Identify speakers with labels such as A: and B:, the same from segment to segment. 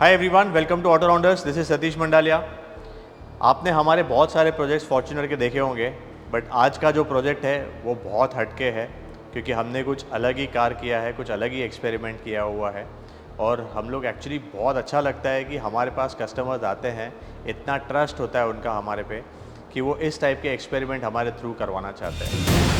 A: Hi everyone, welcome to auto rounders. This is Satish Mandalia. आपने हमारे बहुत सारे प्रोजेक्ट्स फॉर्च्यूनर के देखे होंगे, बट आज का जो प्रोजेक्ट है वो बहुत हटके है, क्योंकि हमने कुछ अलग ही कार किया है, कुछ अलग ही एक्सपेरिमेंट किया हुआ है। और हम लोग एक्चुअली बहुत अच्छा लगता है कि हमारे पास कस्टमर्स आते हैं, इतना ट्रस्ट होता है उनका हमारे पे कि वो इस टाइप के एक्सपेरिमेंट हमारे थ्रू करवाना चाहते हैं।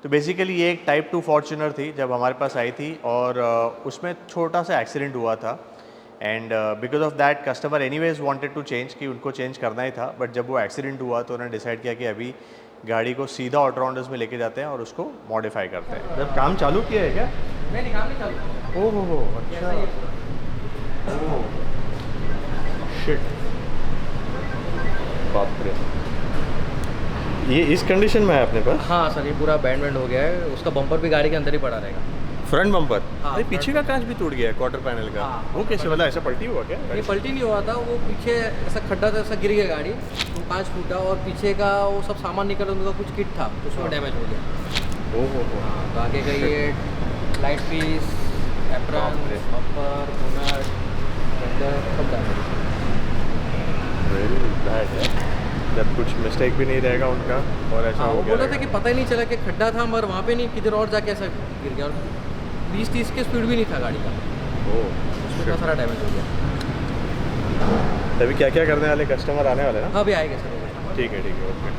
A: तो बेसिकली ये एक टाइप 2 फॉर्च्यूनर थी जब हमारे पास आई थी, और उसमें छोटा सा एक्सीडेंट हुआ था। And because of that customer anyways wanted to change, कि उनको चेंज करना ही था। बट जब वो एक्सीडेंट हुआ तो उन्होंने डिसाइड किया कि अभी गाड़ी को सीधा ऑटो राउंडर्स में लेके जाते हैं और उसको मॉडिफाई करते हैं। जब काम चालू किया है क्या?
B: नहीं, काम नहीं चालू।
A: ओह हो, अच्छा। ओह शिट, बाप रे। ये इस कंडीशन में है अपने पास?
B: हाँ सर, ये पूरा बैंड हो गया है। उसका बम्पर भी गाड़ी के अंदर ही पड़ा रहेगा।
A: Front bumper?
B: हाँ,
A: अरे पीछे का कांच भी टूट गया है, क्वार्टर पैनल का।
B: हाँ,
A: वो कैसे, मतलब ऐसा पलटी हुआ क्या?
B: ये पलटी नहीं हुआ था, वो पीछे ऐसा खड्डा था, ऐसा गिर गया गाड़ी, तो कांच फूटा और पीछे का वो सब सामान निकल, उनका कुछ किट था उसमें डैमेज हो गया।
A: ओह हो।
B: हाँ, तो आगे का ये light piece, apron, bumper, bonnet, fender सब डैमेज।
A: वेरी बैड है। जब कुछ मिस्टेक भी नहीं रहेगा उनका और ऐसा हो
B: वो
A: गया।
B: बोला था कि पता ही नहीं चला कि खड्डा था, मगर वहाँ पे नहीं, किधर और जाके ऐसा गिर गया। और 20-30 की स्पीड भी नहीं था गाड़ी का, उसमें इतना सारा डैमेज हो गया।
A: अभी क्या क्या करने वाले, कस्टमर आने वाले ना?
B: हाँ, अभी आएगा सर।
A: ठीक है, ओके।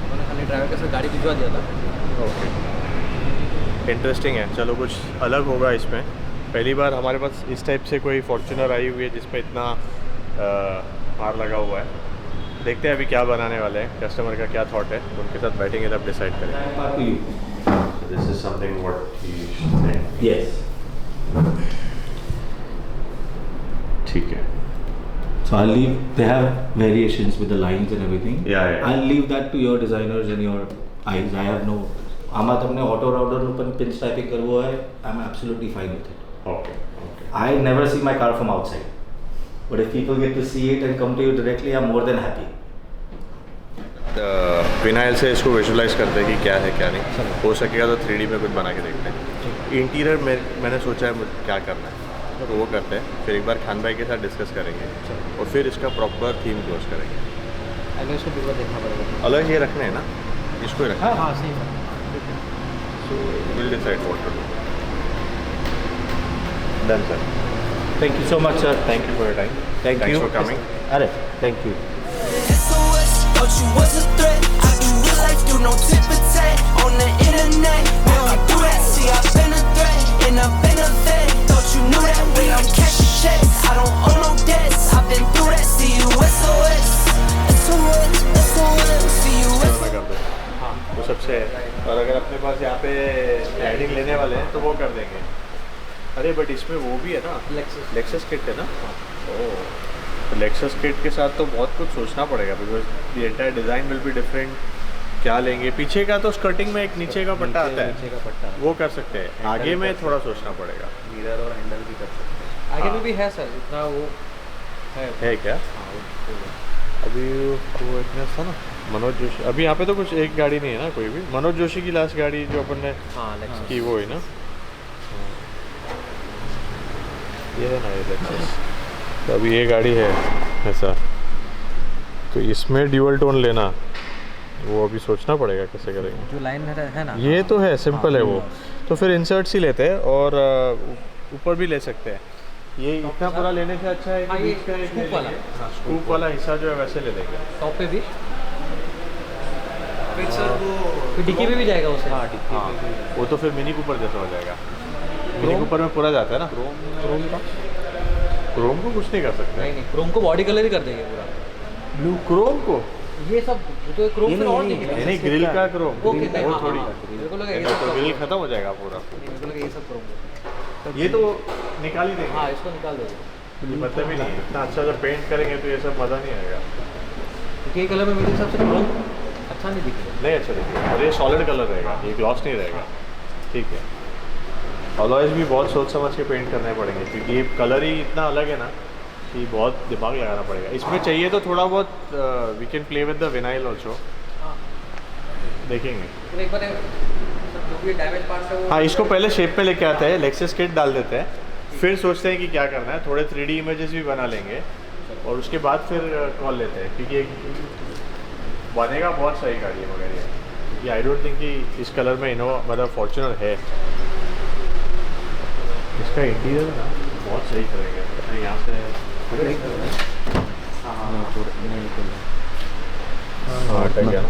B: मैंने खाली ड्राइवर के साथ गाड़ी भिजवा दिया था।
A: ओके, इंटरेस्टिंग है। चलो कुछ अलग होगा इसमें। पहली बार हमारे पास इस टाइप से कोई फॉर्च्यूनर आई हुई है जिसमें इतना मार लगा हुआ है। देखते हैं अभी क्या बनाने वाले हैं, कस्टमर का क्या थॉट है, उनके साथ बैठेंगे तब डिसाइड करेंगे। This is something what he should say.
C: Yes.
A: ठीक है।
C: So I'll leave. They have variations with the lines and everything.
A: Yeah.
C: I'll leave that to your designers and your eyes. I have no. आमात हमने auto rounder open pin स्टाइपिंग करवा है. I'm absolutely fine with it.
A: Okay.
C: I never see my car from outside. But if people get to see it and come to you directly, I'm more than happy.
A: Vinyl से इसको visualise करते हैं कि क्या है क्या नहीं। हो सकेगा तो 3D में कुछ बना के देखते हैं। इंटीरियर में मैंने सोचा है क्या करना है, तो वो करते हैं। फिर एक बार खान भाई के साथ डिस्कस करेंगे और फिर इसका प्रॉपर थीम क्लोज करेंगे।
B: अगर इसको भी देखना पड़ेगा।
A: अलग ये रखने हैं ना, इसको ही रखना है।
B: हाँ सही है।
A: So will decide what to do. Done sir.
C: Thank you so much, sir.
A: Thank you for your time.
C: Thank
A: Thanks
C: you
A: for coming.
C: अरे, thank you.
D: SOS, thought you was a threat. I do real life, do no tip or tat on the internet. We don't do that. See, I've been a threat and I've been a vet. Thought you knew that when I'm cashing checks. I don't owe no debts. I've been through that. See you SOS, SOS, SOS. See you
A: मैं
D: SOS.
A: कर दूँ। हाँ, वो सबसे है। और अगर अपने पास यहाँ पे राइडिंग लेने वाले हैं तो वो कर देंगे। अरे बट इसमें वो भी है ना, लेक्सस किट है ना। ओह, तो लेक्सस किट के साथ तो बहुत कुछ सोचना पड़ेगा, because the entire design will be different. क्या लेंगे? पीछे का तो स्कर्टिंग में एक नीचे का पट्टा आता है,
B: नीचे का पट्टा
A: वो कर सकते हैं। आगे में थोड़ा सोचना पड़ेगा।
B: मिरर और हैंडल भी कर सकते हैं। आगे में भी है सर, इतना वो
A: है क्या? अभी वो इतना था ना मनोज जोशी। अभी यहाँ पे तो कुछ एक गाड़ी नहीं है ना, कोई भी। मनोज जोशी की लास्ट गाड़ी जो अपन ने की वो है ना, ये है ना, ये लेक्सस। तो अभी ये गाड़ी है ऐसा, तो इसमें ड्यूअल टोन लेना, वो अभी सोचना पड़ेगा कैसे करेंगे।
B: जो लाइन है ना,
A: ये तो है, सिंपल है वो। तो फिर इंसर्ट्स ही लेते हैं और ऊपर भी ले सकते हैं। ये इतना पूरा लेने से अच्छा है कि बीच का एक
B: स्कूप वाला,
A: स्कूप वाला हिस्सा जो है वैसे ले लेंगे।
B: टॉप पे भी फिर डिक्की में भी जाएगा उसे।
A: हाँ, वो तो फिर मिनी कूपर जैसा हो जाएगा। मिनी कूपर में पूरा जाता है ना।
B: क्रोम का,
A: क्रोम को कुछ नहीं कर सकते।
B: नहीं क्रोम को बॉडी कलर ही कर देंगे पूरा।
A: ब्लू क्रोम को
B: ये सब तो क्रोम से और दिखेगा।
A: नहीं, ग्रिल का क्रोम।
B: ओके,
A: वो थोड़ी
B: मेरे को लगा ये
A: तो
B: सब
A: ग्रिल खत्म हो जाएगा पूरा।
B: मेरे को लगा ये सब क्रोम।
A: ये तो निकाल ही देंगे।
B: हाँ, इसको निकाल दोगे।
A: ये मतलब ही नहीं है। इतना अच्छा जब पेंट करेंगे तो ये सब मज़ा नहीं आएगा।
B: क्योंकि ये कलर में मेरे हिसाब से क्रोम अच्छा नहीं दिखेगा।
A: नहीं अच्छा दिखेगा, और ये सॉलिड कलर रहेगा, ये ग्लॉस नहीं रहेगा। ठीक है, अलॉयज भी बहुत सोच समझ के पेंट करने पड़ेंगे क्योंकि ये कलर ही इतना अलग है ना कि बहुत दिमाग लगाना पड़ेगा। इसमें चाहिए तो थोड़ा बहुत we can play with the vinyl also, देखेंगे।
B: तो एक बार जो भी डैमेज पार्ट्स है वो
A: हाँ, इसको पहले शेप पे लेके आते हैं, लेक्सस किट डाल देते हैं, फिर सोचते हैं कि क्या करना है, थोड़े 3D इमेजेस भी बना लेंगे और उसके बाद फिर कॉल लेते हैं क्योंकि बनेगा बहुत सही गाड़ी है मगर ये आई डोंट थिंक कि इस कलर में इनोवा मतलब फॉर्च्यूनर है। इसका इंटीरियर ना बहुत सही करेंगे यहाँ से। हाँ टक गया ना।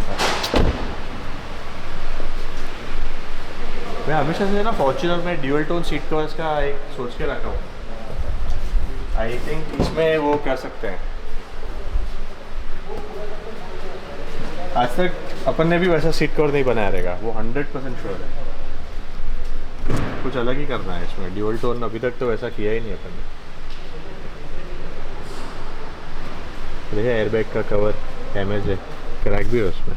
A: मैं हमेशा से ना फॉर्च्यूनर में ड्यूअल टोन सीट कवर्स का एक सोच के रखा हूँ, आई थिंक इसमें वो कर सकते हैं। आज तक अपन ने भी वैसा सीट कवर नहीं बनाया रहेगा, वो 100% श्योर है। कुछ अलग ही करना है इसमें, ड्यूअल टोन अभी तक तो वैसा किया ही नहीं अपन ने। देखिए एयरबैग का कवर डैमेज है, क्रैक भी है उसमें,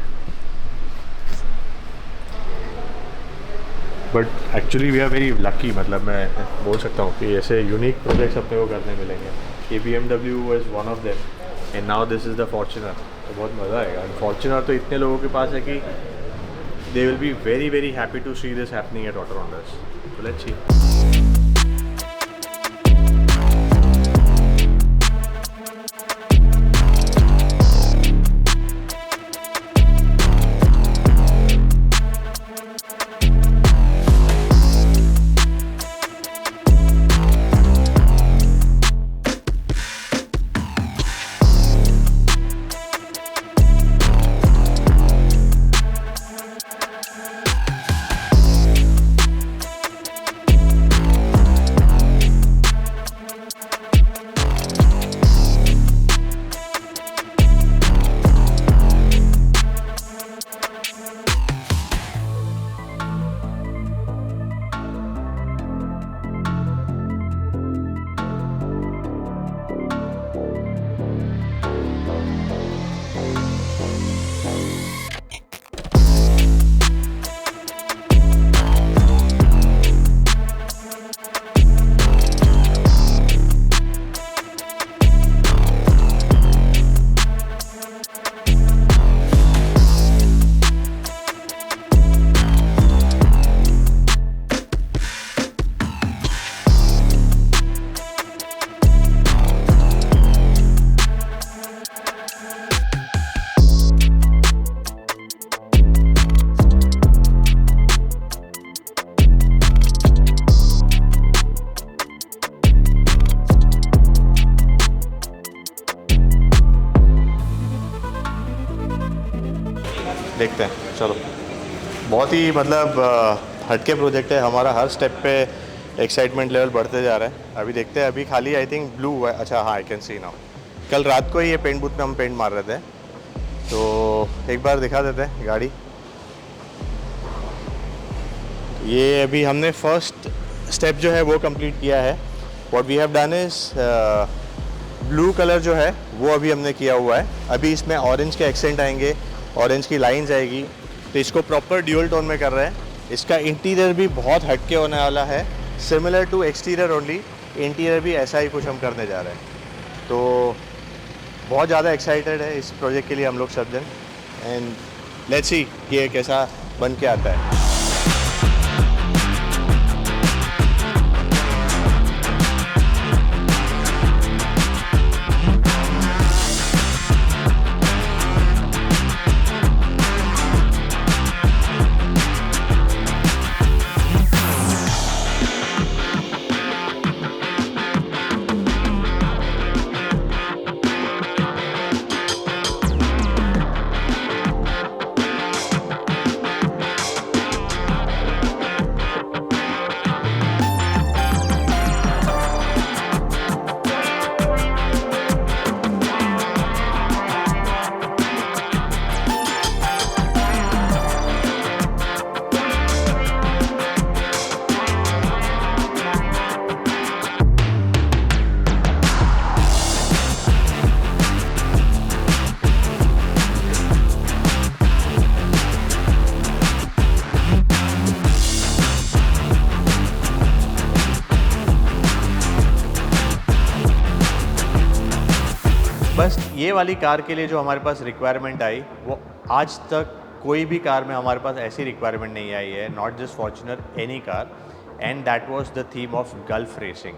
A: but actually we are very lucky, मतलब मैं बोल सकता हूँ कि ऐसे यूनिक प्रोजेक्ट्स अपने को करने मिलेंगे। ये BMW was one of them and now this is the Fortuner, तो बहुत मज़ा आएगा। फॉर्च्यूनर तो इतने लोगों के पास है कि they will be very very happy to see this happening at auto rounders. So let's see. देखते हैं, चलो। बहुत ही मतलब हटके प्रोजेक्ट है हमारा, हर स्टेप पे एक्साइटमेंट लेवल बढ़ते जा रहा है। अभी देखते हैं, अभी खाली आई थिंक ब्लू है। अच्छा हाँ, आई कैन सी नाउ। कल रात को ही ये पेंट बूथ में हम पेंट मार रहे थे, तो एक बार दिखा देते हैं गाड़ी। ये अभी हमने फर्स्ट स्टेप जो है वो कंप्लीट किया है। What we have done is blue colour जो है वो अभी हमने किया हुआ है। अभी इसमें ऑरेंज के एक्सेंट आएंगे, ऑरेंज की लाइंस आएगी, तो इसको प्रॉपर ड्यूअल टोन में कर रहे हैं। इसका इंटीरियर भी बहुत हटके होने वाला है, similar to exterior only. Interior भी ऐसा ही कुछ हम करने जा रहे हैं, तो बहुत ज़्यादा एक्साइटेड है इस प्रोजेक्ट के लिए हम लोग सब जन। एंड लेट्स सी कि ये कैसा बन के आता है। ये वाली कार के लिए जो हमारे पास रिक्वायरमेंट आई वो आज तक कोई भी कार में हमारे पास ऐसी रिक्वायरमेंट नहीं आई है, not just Fortuner, any car, and that was the theme of gulf racing.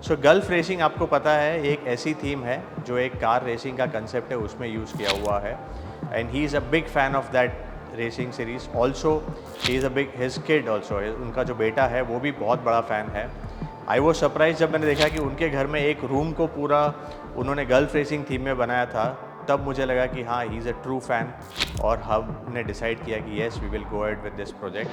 A: So gulf racing आपको पता है एक ऐसी थीम है जो एक कार रेसिंग का कंसेप्ट है उसमें यूज़ किया हुआ है, and he is a big fan of that racing series. Also he is a big, his kid also, उनका जो बेटा है वो भी बहुत बड़ा फ़ैन है। आई वॉज सरप्राइज जब मैंने देखा कि उनके घर में एक रूम को पूरा उन्होंने गल्फ रेसिंग थीम में बनाया था, तब मुझे लगा कि हाँ, he is a true fan, और हमने डिसाइड किया कि yes we will go ahead with this project.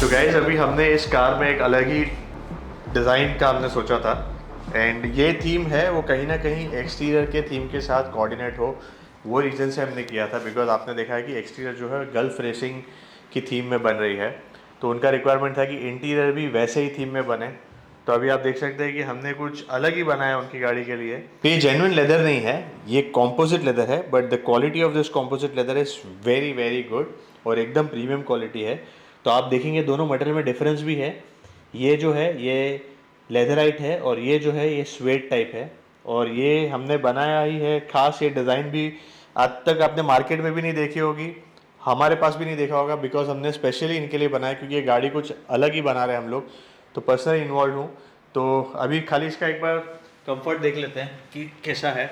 A: Guys अभी हमने इस कार में एक अलग ही डिज़ाइन का हमने सोचा था, एंड ये थीम है वो कहीं ना कहीं एक्सटीरियर के थीम के साथ कोऑर्डिनेट हो, वो रीज़न से हमने किया था। बिकॉज आपने देखा है कि एक्सटीरियर जो है गल्फ रेसिंग की थीम में बन रही है, तो उनका रिक्वायरमेंट था कि इंटीरियर भी वैसे ही थीम में बने। तो अभी आप देख सकते हैं कि हमने कुछ अलग ही बनाया उनकी गाड़ी के लिए। ये जेन्युइन लेदर नहीं है, ये कॉम्पोजिट लेदर है, but the quality of this composite leather is very very good और एकदम प्रीमियम क्वालिटी है। तो आप देखेंगे दोनों मटेरियल में डिफरेंस भी है। ये जो है ये लेदराइट है और ये जो है ये स्वेट टाइप है, और ये हमने बनाया ही है खास। ये डिज़ाइन भी आज तक आपने मार्केट में भी नहीं देखी होगी, हमारे पास भी नहीं देखा होगा, बिकॉज हमने स्पेशली इनके लिए बनाया क्योंकि ये गाड़ी कुछ अलग ही बना रहे हैं हम लोग, तो पर्सनली इन्वॉल्व हूँ। तो अभी खाली इसका एक बार कंफर्ट देख लेते हैं कि कैसा है।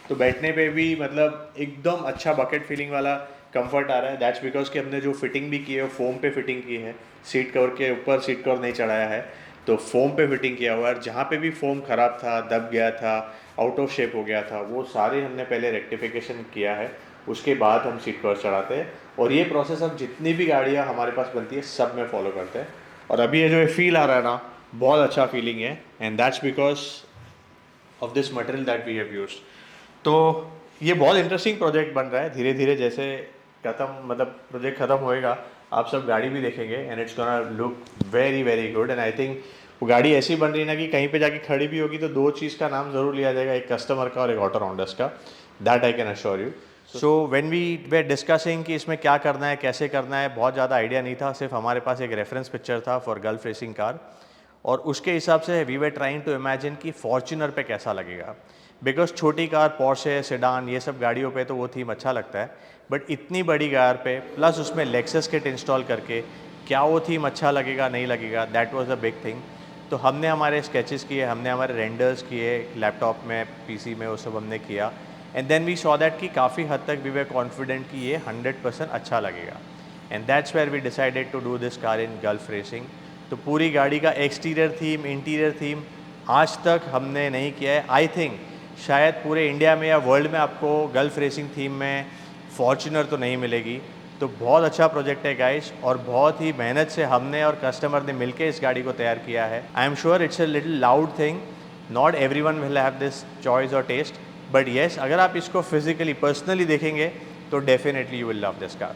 A: तो बैठने पे भी मतलब एकदम अच्छा बकेट फीलिंग वाला कंफर्ट आ रहा है। दैट्स बिकॉज कि हमने जो फिटिंग भी की है वो फोम पे फिटिंग की है, सीट कवर के ऊपर सीट कवर नहीं चढ़ाया है, तो फोम पे फिटिंग किया हुआ है। और जहाँ पे भी फोम ख़राब था, दब गया था, आउट ऑफ शेप हो गया था, वो सारे हमने पहले रेक्टिफिकेशन किया है, उसके बाद हम सीट कवर चढ़ाते हैं। और ये प्रोसेस हम जितनी भी गाड़ियाँ हमारे पास बनती है सब में फॉलो करते हैं। और अभी ये जो फील आ रहा है ना, बहुत अच्छा फीलिंग है, and that's because of this material that we have used. तो ये बहुत इंटरेस्टिंग प्रोजेक्ट बन रहा है। धीरे धीरे जैसे प्रोजेक्ट ख़त्म होएगा, आप सब गाड़ी भी देखेंगे, and it's gonna look very very good. And I think वो गाड़ी ऐसी बन रही है ना कि कहीं पे जाके खड़ी भी होगी तो दो चीज़ का नाम ज़रूर लिया जाएगा, एक कस्टमर का और एक ऑटो राउंडर्स का। That I can assure you. So when we were discussing कि इसमें क्या करना है, कैसे करना है, बहुत ज़्यादा आइडिया नहीं था। सिर्फ हमारे पास एक रेफरेंस पिक्चर था फॉर गल्फ रेसिंग कार, और उसके हिसाब से we were trying to imagine कि फॉर्च्यूनर पे कैसा लगेगा। बिकॉज छोटी कार, पोर्शे, सेडान, ये सब गाड़ियों पे तो वो थीम अच्छा लगता है, बट इतनी बड़ी कार पे प्लस उसमें लेक्सस किट इंस्टॉल करके क्या वो थीम अच्छा लगेगा नहीं लगेगा, that was a big thing. तो हमने हमारे स्केचेस किए, हमने हमारे रेंडर्स किए लैपटॉप में, पीसी में, वो सब हमने किया, and then we saw that कि काफ़ी हद तक वी वर कॉन्फिडेंट कि ये 100% अच्छा लगेगा, and that's where we decided to do this car in Gulf racing. तो पूरी गाड़ी का एक्सटीरियर थीम, इंटीरियर थीम आज तक हमने नहीं किया है। आई थिंक शायद पूरे इंडिया में या वर्ल्ड में आपको गल्फ रेसिंग थीम में फॉर्च्यूनर तो नहीं मिलेगी। तो बहुत अच्छा प्रोजेक्ट है गाइस, और बहुत ही मेहनत से हमने और कस्टमर ने मिलकर इस गाड़ी को तैयार किया है। I am sure it's a little loud thing, not everyone will have this choice और टेस्ट, बट येस अगर आप इसको फिजिकली पर्सनली देखेंगे तो definitely you will love this car.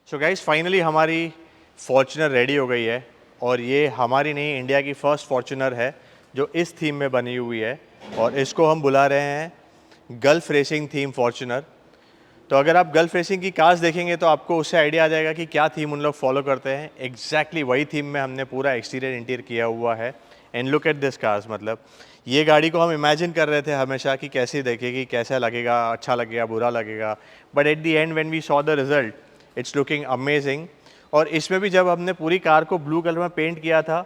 A: So guys finally हमारी फॉर्च्यूनर रेडी हो गई है और ये हमारी नहीं इंडिया की फ़र्स्ट फॉर्च्यूनर है जो इस थीम में बनी हुई है और इसको हम बुला रहे हैं गल्फ रेसिंग थीम फॉर्च्यूनर। तो अगर आप गल्फ रेसिंग की कार्स देखेंगे तो आपको उससे आइडिया आ जाएगा कि क्या थीम उन लोग फॉलो करते हैं। एग्जैक्टली वही थीम में हमने पूरा एक्सटीरियर इंटीरियर किया हुआ है। And look at this cars, मतलब ये गाड़ी को हम इमेजिन कर रहे थे हमेशा कि कैसी देखेगी, कैसा लगेगा, अच्छा लगेगा, बुरा लगेगा, but at the end when we saw the result it's looking amazing. और इसमें भी जब हमने पूरी कार को ब्लू कलर में पेंट किया था,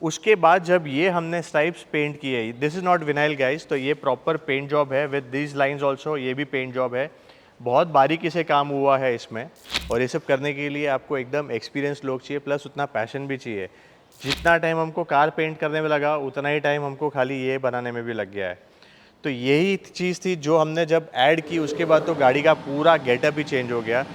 A: उसके बाद जब ये हमने स्ट्राइप्स पेंट किए, this is not vinyl guys, तो ये प्रॉपर पेंट जॉब है विद दीज लाइंस ऑल्सो, ये भी पेंट जॉब है, बहुत बारीकी से काम हुआ है इसमें। और ये सब करने के लिए आपको एकदम एक्सपीरियंस लोग चाहिए, प्लस उतना पैशन भी चाहिए। जितना टाइम हमको कार पेंट करने में लगा उतना ही टाइम हमको खाली ये बनाने में भी लग गया है। तो यही चीज़ थी जो हमने जब ऐड की, उसके बाद तो गाड़ी का पूरा गेटअप ही चेंज हो गया।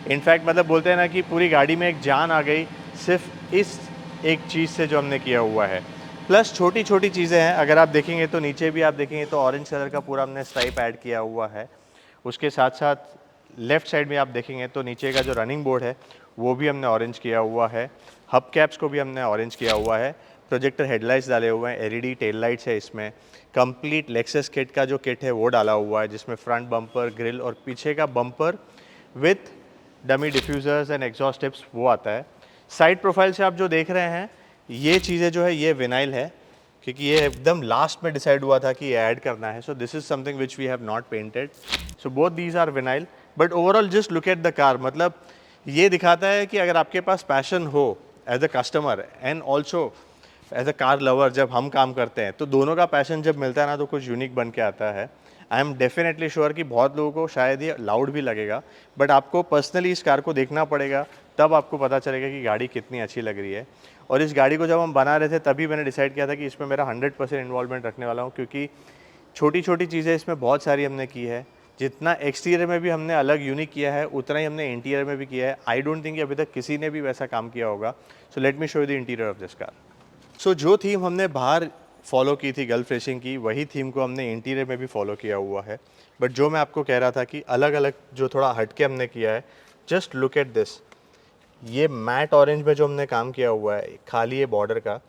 A: इनफैक्ट मतलब बोलते हैं ना कि पूरी गाड़ी में एक जान आ गई सिर्फ इस एक चीज़ से जो हमने किया हुआ है। प्लस छोटी छोटी चीज़ें हैं, अगर आप देखेंगे तो नीचे भी आप देखेंगे तो ऑरेंज कलर का पूरा हमने स्ट्राइप ऐड किया हुआ है। उसके साथ साथ लेफ़्ट साइड में आप देखेंगे तो नीचे का जो रनिंग बोर्ड है वो भी हमने ऑरेंज किया हुआ है। हब कैप्स को भी हमने ऑरेंज किया हुआ है। प्रोजेक्टर हेडलाइट्स डाले हुए हैं, एलईडी टेल लाइट्स है इसमें। कंप्लीट लेक्सस किट का जो किट है वो डाला हुआ है, जिसमें फ्रंट बम्पर, ग्रिल और पीछे का bumper with dummy diffusers and exhaust tips वो आता है। साइड प्रोफाइल से आप जो देख रहे हैं ये चीज़ें जो है ये विनाइल है, क्योंकि ये एकदम लास्ट में डिसाइड हुआ था कि ये ऐड करना है। So this is something which we have not painted. So both these are vinyl, but overall just look at the car. मतलब ये दिखाता है कि अगर आपके पास पैशन हो as a customer and also as a car lover, जब हम काम करते हैं तो दोनों का पैशन जब मिलता है ना तो कुछ यूनिक बन के आता है। आई एम डेफिनेटली श्योर कि बहुत लोगों को शायद ये लाउड भी लगेगा, बट आपको पर्सनली इस कार को देखना पड़ेगा, तब आपको पता चलेगा कि गाड़ी कितनी अच्छी लग रही है। और इस गाड़ी को जब हम बना रहे थे तभी मैंने डिसाइड किया था कि इसमें मेरा 100% इन्वॉल्वमेंट रखने वाला हूँ, क्योंकि छोटी छोटी चीज़ें इसमें बहुत सारी हमने की है। जितना एक्सटीरियर में भी हमने अलग यूनिक किया है उतना ही हमने इंटीरियर में भी किया है। आई डोंट थिंक अभी तक किसी ने भी वैसा काम किया होगा। So let me show you the interior of this car. So जो थीम हमने बाहर फॉलो की थी गल्फ रेसिंग की, वही थीम को हमने इंटीरियर में भी फॉलो किया हुआ है। बट जो मैं आपको कह रहा था कि अलग अलग जो थोड़ा हटके हमने किया है, जस्ट लुक एट दिस। ये मैट ऑरेंज में जो हमने काम किया हुआ है खाली ये बॉर्डर का,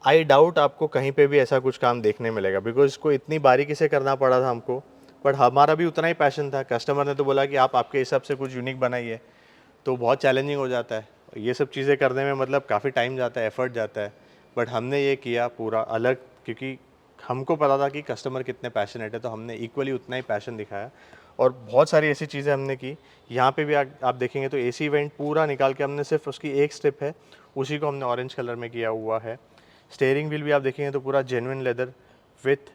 A: आई डाउट आपको कहीं पे भी ऐसा कुछ काम देखने मिलेगा, बिकॉज इसको इतनी बारीकी से करना पड़ा था हमको। बट हमारा भी उतना ही पैशन था। कस्टमर ने तो बोला कि आप आपके हिसाब से कुछ यूनिक बनाइए, तो बहुत चैलेंजिंग हो जाता है ये सब चीज़ें करने में, मतलब काफ़ी टाइम जाता है, एफर्ट जाता है। बट हमने ये किया पूरा अलग, क्योंकि हमको पता था कि कस्टमर कितने पैशनेट है, तो हमने इक्वली उतना ही पैशन दिखाया। और बहुत सारी ऐसी चीज़ें हमने की। यहाँ पे भी आप देखेंगे तो एसी वेंट पूरा निकाल के हमने सिर्फ उसकी एक स्ट्रिप है उसी को हमने ऑरेंज कलर में किया हुआ है। स्टीयरिंग व्हील भी आप देखेंगे तो पूरा genuine leather with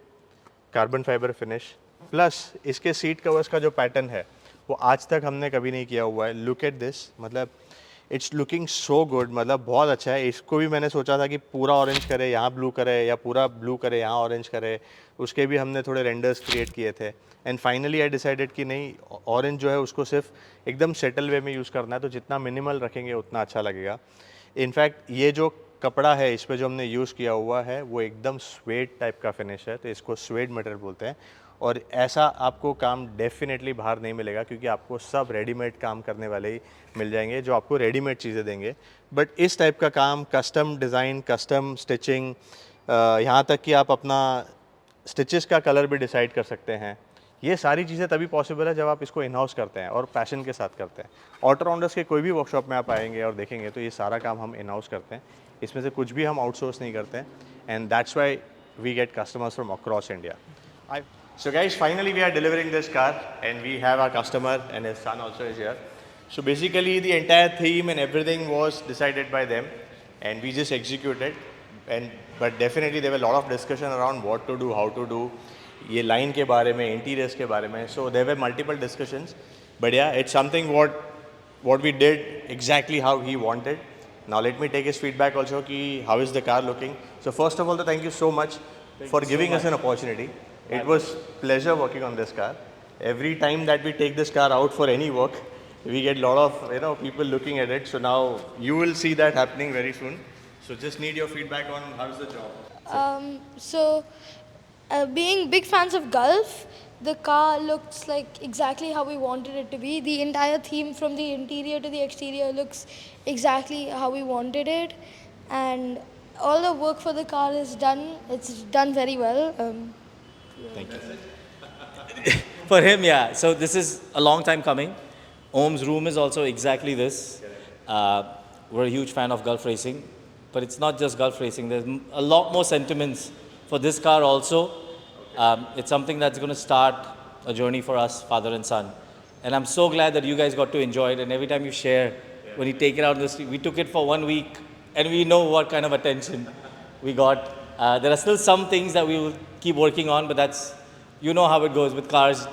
A: carbon fibre finish. Plus इसके सीट कवर्स का जो पैटर्न है वो आज तक हमने कभी नहीं किया हुआ है। लुक एट दिस, मतलब इट्स लुकिंग सो गुड, मतलब बहुत अच्छा है। इसको भी मैंने सोचा था कि पूरा ऑरेंज करे यहाँ ब्लू करे, या पूरा ब्लू करे यहाँ ऑरेंज करे, उसके भी हमने थोड़े रेंडर्स क्रिएट किए थे। एंड फाइनली आई डिसाइडेड कि नहीं, ऑरेंज जो है उसको सिर्फ एकदम सेटल वे में यूज़ करना है, तो जितना मिनिमल रखेंगे उतना अच्छा लगेगा। इनफैक्ट ये जो कपड़ा है इस पर जो हमने यूज़ किया हुआ है वो एकदम स्वेड टाइप का फिनिश है, तो इसको स्वेड मटेरियल बोलते हैं। और ऐसा आपको काम डेफिनेटली बाहर नहीं मिलेगा, क्योंकि आपको सब रेडीमेड काम करने वाले ही मिल जाएंगे जो आपको रेडीमेड चीज़ें देंगे। बट इस टाइप का काम, कस्टम डिज़ाइन, कस्टम स्टिचिंग, यहाँ तक कि आप अपना स्टिचेस का कलर भी डिसाइड कर सकते हैं। ये सारी चीज़ें तभी पॉसिबल है जब आप इसको इन हाउस करते हैं और पैशन के साथ करते हैं। ऑटो राउंडर्स के कोई भी वर्कशॉप में आप आएंगे और देखेंगे तो ये सारा काम हम इन हाउस करते हैं, इसमें से कुछ भी हम आउटसोर्स नहीं करते हैं। And that's why we get customers from across India. So guys, finally we are delivering this car and we have our customer and his son also is here. So basically the entire theme and everything was decided by them and we just executed. But definitely there were a lot of discussion around what to do, how to do, ये line के बारे में, interiors के बारे में. So there were multiple discussions. But yeah, it's something what we did exactly how he wanted. Now let me take his feedback also कि how is the car looking. So first of all, thank you so much for giving us an opportunity. It was pleasure working on this car. Every time that we take this car out for any work, we get a lot of people looking at it. So now you will see that happening very soon. So just need your feedback on how's the job.
E: Being big fans of Gulf, the car looks like exactly how we wanted it to be. The entire theme from the interior to the exterior looks exactly how we wanted it, and all the work for the car is done. It's done very well.
C: Thank you.
F: For him, yeah. So this is a long time coming. Om's room is also exactly this. We're a huge fan of Gulf racing, but it's not just Gulf racing. There's a lot more sentiments for this car also. It's something that's going to start a journey for us, father and son. And I'm so glad that you guys got to enjoy it. And every time you share, when you take it out in the street, we took it for 1 week, and we know what kind of attention we got. There are still some things that we will keep working on, but that's, you know how it goes with cars.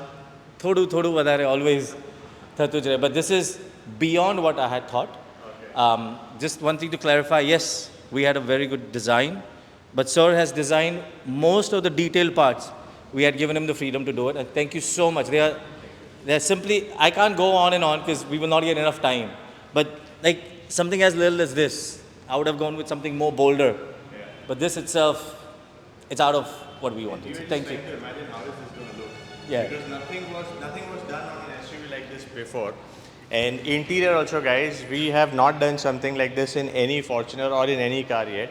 F: Thodu vadare always thatu jare. But this is beyond what I had thought. Just one thing to clarify, yes, we had a very good design, but Sir has designed most of the detailed parts. We had given him the freedom to do it, and thank you so much. They're simply, I can't go on and on because we will not get enough time. But like something as little as this, I would have gone with something more bolder. But this itself, it's out of what we wanted. So thank you.
A: Imagine how is this going to look?
F: Yeah.
A: Because nothing was done on an SUV like this before. And interior also, guys, we have not done something like this in any Fortuner or in any car yet.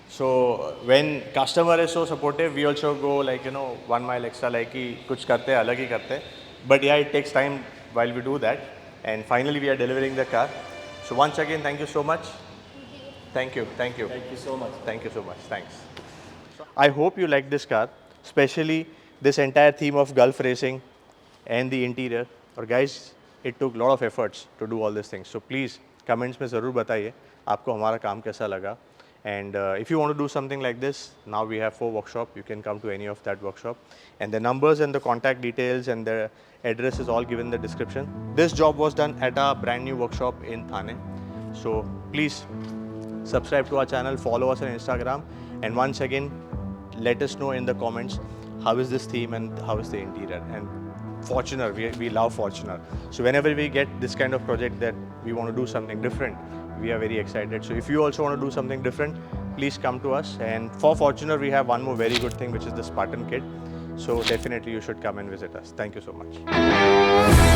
A: So when customer is so supportive, we also go like, 1 mile extra, like कि कुछ करते हैं, अलग ही करते हैं. But yeah, it takes time while we do that. And finally, we are delivering the car. So once again, thank you so much. Thank you.
F: Thank you so much.
A: Thank you so much. Thanks. I hope you like this car, especially this entire theme of Gulf racing and the interior. Or guys, it took a lot of efforts to do all these things. So please, comments में ज़रूर बताइए आपको हमारा काम कैसा लगा. And if you want to do something like this, now we have 4 workshops. You can come to any of that workshop. And the numbers and the contact details and the address is all given in the description. This job was done at a brand new workshop in Thane. So please subscribe to our channel, follow us on Instagram. And once again, let us know in the comments how is this theme and how is the interior. And Fortuner, we love Fortuner. So whenever we get this kind of project that we want to do something different, we are very excited. So if you also want to do something different, please come to us. And for Fortuner, we have one more very good thing, which is the Spartan Kit. So definitely you should come and visit us. Thank you so much.